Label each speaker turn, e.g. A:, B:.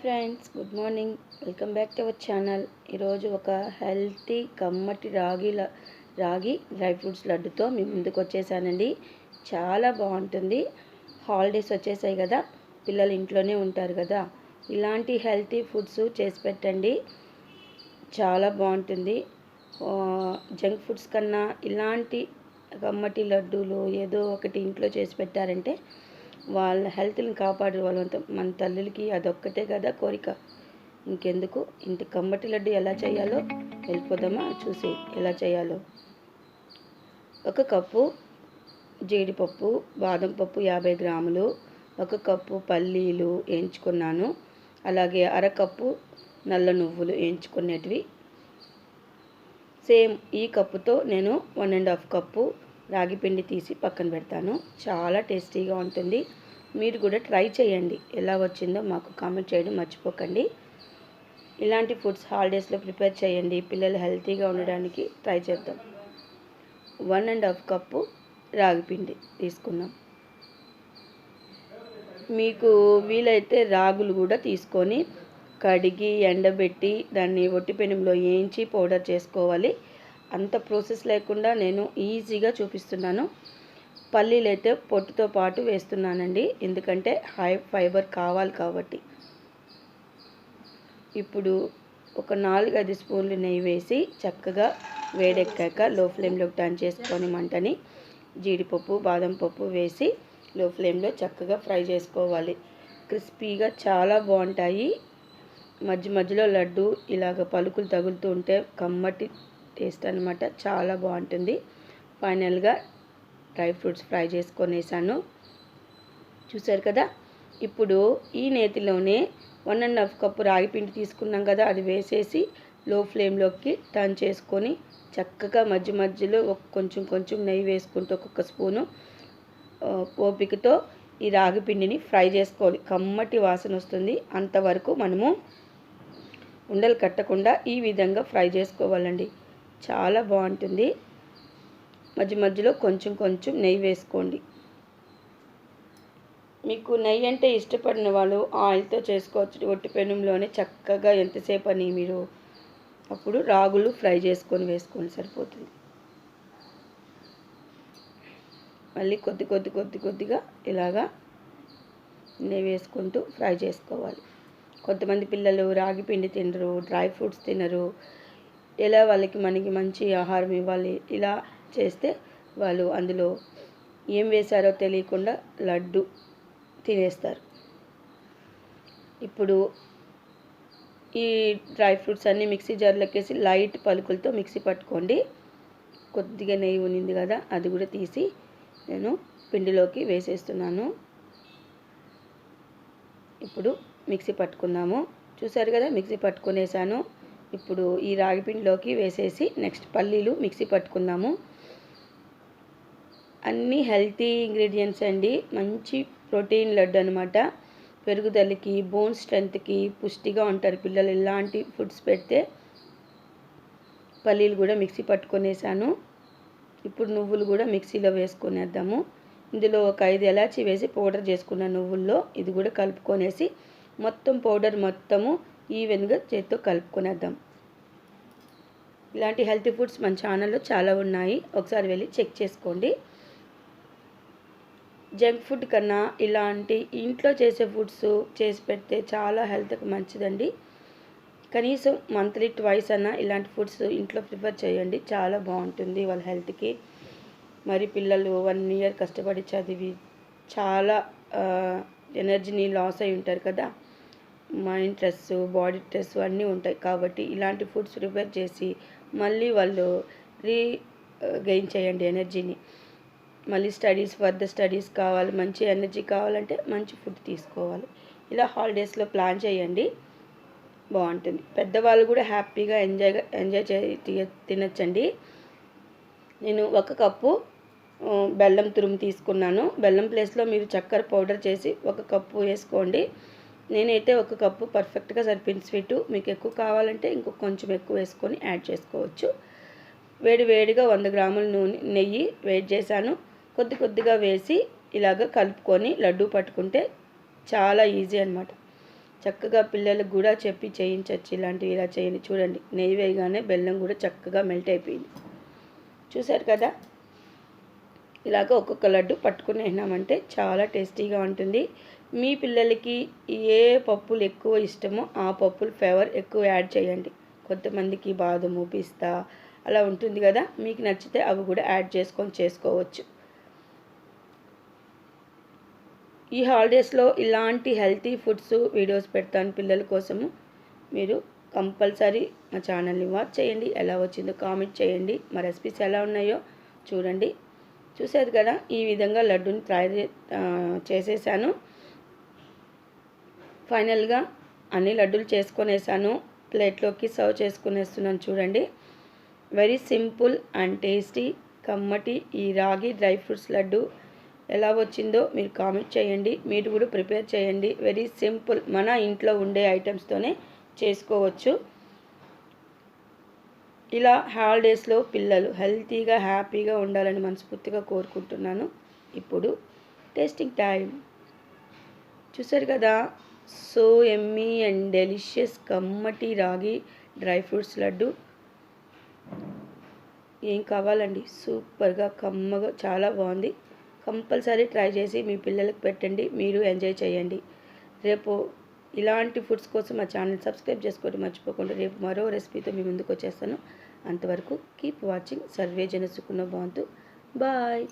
A: Friends, good morning. Welcome back to our channel. ఈరోజు ఒక healthy కమ్మటి రాగి డ్రై ఫ్రూట్స్ లడ్డుతో మీ ముందుకు వచ్చేసానండి. చాలా బాగుంటుంది. హాలిడేస్ వచ్చేసాయి కదా, పిల్లలు ఇంట్లోనే ఉంటారు కదా, ఇలాంటి హెల్తీ ఫుడ్స్ చేసి పెట్టండి. చాలా బాగుంటుంది. జంక్ ఫుడ్స్ కన్నా ఇలాంటి కమ్మటి లడ్డూలు ఏదో ఒకటి ఇంట్లో చేసి పెట్టారంటే వాళ్ళ హెల్త్ని కాపాడే వాళ్ళంతా మన తల్లులకి అదొక్కటే కదా కోరిక. ఇంకెందుకు, ఇంత కమ్మటి లడ్డు ఎలా చేయాలో వెళ్ళిపోదామా చూసి ఎలా చేయాలో. 1 కప్పు జీడిపప్పు, బాదం పప్పు 50 గ్రాములు, 1 కప్పు పల్లీలు వేయించుకున్నాను, అలాగే 1/2 కప్పు నల్ల నువ్వులు వేయించుకునేటివి. సేమ్ ఈ కప్పుతో నేను 1.5 కప్పు రాగి పిండి తీసి పక్కన పెడతాను. చాలా టేస్టీగా ఉంటుంది. మీరు కూడా ట్రై చేయండి. ఎలా వచ్చిందో మాకు కామెంట్ చేయడం మర్చిపోకండి. ఇలాంటి ఫుడ్స్ హాలిడేస్లో ప్రిపేర్ చేయండి. పిల్లలు హెల్తీగా ఉండడానికి ట్రై చేద్దాం. 1.5 కప్పు రాగి పిండి తీసుకున్నాం. మీకు వీలైతే రాగులు కూడా తీసుకొని కడిగి ఎండబెట్టి దాన్ని ఒట్టి పెనంలో వేయించి పౌడర్ చేసుకోవాలి. అంత ప్రాసెస్ లేకుండా నేను ఈజీగా చూపిస్తున్నాను. పల్లీలు అయితే పొట్టుతో పాటు వేస్తున్నానండి, ఎందుకంటే హై ఫైబర్ కావాలి కాబట్టి. ఇప్పుడు ఒక 4-5 స్పూన్లు నెయ్యి వేసి చక్కగా వేడెక్కాక లో ఫ్లేమ్లో టర్న్ చేసుకొని మంటని జీడిపప్పు, బాదం పప్పు వేసి లో ఫ్లేమ్లో చక్కగా ఫ్రై చేసుకోవాలి. క్రిస్పీగా చాలా బాగుంటాయి. మధ్య మధ్యలో లడ్డు ఇలాగ పలుకులు తగులుతూ ఉంటే కమ్మటి టేస్ట్ అనమాట. చాలా బాగుంటుంది. ఫైనల్గా డ్రై ఫ్రూట్స్ ఫ్రై చేసుకొనేసాను, చూసారు కదా. ఇప్పుడు ఈ నేతిలోనే 1.5 కప్పు రాగి పిండి తీసుకున్నాం కదా, అది వేసేసి లో ఫ్లేమ్లోకి టర్న్ చేసుకొని చక్కగా మధ్య మధ్యలో కొంచెం కొంచెం నెయ్యి వేసుకుంటూ ఒక్కొక్క స్పూను ఓపికతో ఈ రాగి పిండిని ఫ్రై చేసుకోవాలి. కమ్మటి వాసన వస్తుంది. అంతవరకు మనము ఉండలు కట్టకుండా ఈ విధంగా ఫ్రై చేసుకోవాలండి. చాలా బాగుంటుంది. మధ్య మధ్యలో కొంచెం కొంచెం నెయ్యి వేసుకోండి. మీకు నెయ్యి అంటే ఇష్టపడిన వాళ్ళు ఆయిల్తో చేసుకోవచ్చు. ఒట్టి పెనంలోనే చక్కగా ఎంతసేపు అని మీరు అప్పుడు రాగులు ఫ్రై చేసుకొని వేసుకొని సరిపోతుంది. మళ్ళీ కొద్దిగా ఇలాగా నెయ్యి వేసుకుంటూ ఫ్రై చేసుకోవాలి. కొంతమంది పిల్లలు రాగి పిండి తినరు, డ్రై ఫ్రూట్స్ తినరు. ఎలా మనకి మంచి ఆహారం ఇవ్వాలి. ఇలా చేస్తే వాళ్ళు అందులో ఏం వేశారో తెలియకుండా లడ్డు తినేస్తారు. ఇప్పుడు ఈ డ్రై ఫ్రూట్స్ అన్నీ మిక్సీ జార్లోకి వేసి లైట్ పలుకులతో మిక్సీ పట్టుకోండి. కొద్దిగా నెయ్యి ఉన్నింది కదా, అది కూడా తీసి నేను పిండిలోకి వేసేస్తున్నాను. ఇప్పుడు మిక్సీ పట్టుకుందాము. చూసారు కదా, మిక్సీ పట్టుకునేసాను. ఇప్పుడు ఈ రాగి పిండిలోకి వేసేసి నెక్స్ట్ పల్లీలు మిక్సీ పట్టుకుందాము. అన్నీ హెల్తీ ఇంగ్రీడియంట్స్ అండి. మంచి ప్రోటీన్ లడ్డు అనమాట. పెరుగుదలకి, బోన్ స్ట్రెంత్కి పుష్టిగా ఉంటారు పిల్లలు. ఇలాంటి ఫుడ్స్ పెడితే పల్లీలు కూడా మిక్సీ పట్టుకునేసాను. ఇప్పుడు నువ్వులు కూడా మిక్సీలో వేసుకునేద్దాము. ఇందులో ఒక 5 ఎలాచి వేసి పౌడర్ చేసుకున్న నువ్వుల్లో ఇది కూడా కలుపుకొనేసి మొత్తం పౌడర్ మొత్తము ఈవెన్గా చేత్తో కలుపుకునేద్దాం. ఇలాంటి హెల్తీ ఫుడ్స్ మన ఛానల్లో చాలా ఉన్నాయి, ఒకసారి వెళ్ళి చెక్ చేసుకోండి. జంక్ ఫుడ్ కన్నా ఇలాంటి ఇంట్లో చేసే ఫుడ్స్ చేసి పెడితే చాలా హెల్త్కి మంచిదండి. కనీసం మంత్లీ ట్వైస్ అన్నా ఇలాంటి ఫుడ్స్ ఇంట్లో ప్రిపేర్ చేయండి. చాలా బాగుంటుంది వాళ్ళ హెల్త్కి. మరి పిల్లలు 1 ఇయర్ కష్టపడి చదివి చాలా ఎనర్జీని లాస్ అయి ఉంటారు కదా, మైండ్ స్ట్రెస్, బాడీ స్ట్రెస్ అన్నీ ఉంటాయి. కాబట్టి ఇలాంటి ఫుడ్స్ ప్రిపేర్ చేసి మళ్ళీ వాళ్ళు గెయిన్ చేయండి ఎనర్జీని. మళ్ళీ ఫర్దర్ స్టడీస్ కావాలి, మంచి ఎనర్జీ కావాలంటే మంచి ఫుడ్ తీసుకోవాలి. ఇలా హాలిడేస్లో ప్లాన్ చేయండి, బాగుంటుంది. పెద్దవాళ్ళు కూడా హ్యాపీగా ఎంజాయ్ తినచ్చండి. నేను 1 కప్పు బెల్లం తురుము తీసుకున్నాను. బెల్లం ప్లేస్లో మీరు చక్కెర పౌడర్ చేసి 1 కప్పు వేసుకోండి. నేనైతే 1 కప్పు పర్ఫెక్ట్గా సరిపోయింది స్వీటు. మీకు ఎక్కువ కావాలంటే ఇంకొక కొంచెం ఎక్కువ వేసుకొని యాడ్ చేసుకోవచ్చు. వేడిగా 100 గ్రాముల నెయ్యి వేడి చేశాను. కొద్దిగా వేసి ఇలాగ కలుపుకొని లడ్డు పట్టుకుంటే చాలా ఈజీ అనమాట. చక్కగా పిల్లలకు కూడా చెప్పి చేయించవచ్చు. ఇలాంటివి ఇలా చేయండి. చూడండి, నెయ్యి వేయగానే బెల్లం కూడా చక్కగా మెల్ట్ అయిపోయింది. చూసారు కదా, ఇలాగ ఒక్కొక్క లడ్డు పట్టుకునేసినామంటే చాలా టేస్టీగా ఉంటుంది. మీ పిల్లలకి ఏ పప్పులు ఎక్కువ ఇష్టమో ఆ పప్పుల ఫ్లేవర్ ఎక్కువ యాడ్ చేయండి. కొంతమందికి బాదము, పిస్తా అలా ఉంటుంది కదా, మీకు నచ్చితే అవి కూడా యాడ్ చేసుకొని చేసుకోవచ్చు. ఈ హాలిడేస్లో ఇలాంటి హెల్తీ ఫుడ్స్ వీడియోస్ పెడతాను పిల్లల కోసము. మీరు కంపల్సరీ మా ఛానల్ని వాచ్ చేయండి. ఎలా వచ్చిందో కామెంట్ చేయండి. మా రెసిపీస్ ఎలా ఉన్నాయో చూడండి. చూసారు కదా, ఈ విధంగా లడ్డూని చేసేసాను. ఫైనల్గా అన్ని లడ్డూలు చేసుకొనేసాను. ప్లేట్లోకి సర్వ్ చేసుకునేస్తున్నాను. చూడండి, వెరీ సింపుల్ అండ్ టేస్టీ కమ్మటి ఈ రాగి డ్రై ఫ్రూట్స్ లడ్డు ఎలా వచ్చిందో మీరు కామెంట్ చేయండి. మీరు కూడా ప్రిపేర్ చేయండి. వెరీ సింపుల్, మన ఇంట్లో ఉండే ఐటమ్స్తోనే చేసుకోవచ్చు. ఇలా హాలిడేస్లో పిల్లలు హెల్తీగా హ్యాపీగా ఉండాలని మనస్ఫూర్తిగా కోరుకుంటున్నాను. ఇప్పుడు టేస్టింగ్ టైం. చూసారు కదా, సో ఎమ్మీ అండ్ డెలిషియస్ కమ్మటి రాగి డ్రై ఫ్రూట్స్ లడ్డు. ఏం కావాలండి, సూపర్గా కమ్మగా చాలా బాగుంది. కంపల్సరీ ట్రై చేసి మీ పిల్లలకు పెట్టండి. మీరు ఎంజాయ్ చేయండి. రేపు ఇలాంటి ఫుడ్స్ కోసం మా ఛానల్ సబ్స్క్రైబ్ చేసుకోండి మర్చిపోకుండా. రేపు మరో రెసిపీతో మీ ముందుకు వచ్చేస్తాను. అంతవరకు కీప్ వాచింగ్. సర్వే జన సుఖినో భవంతు. బాయ్.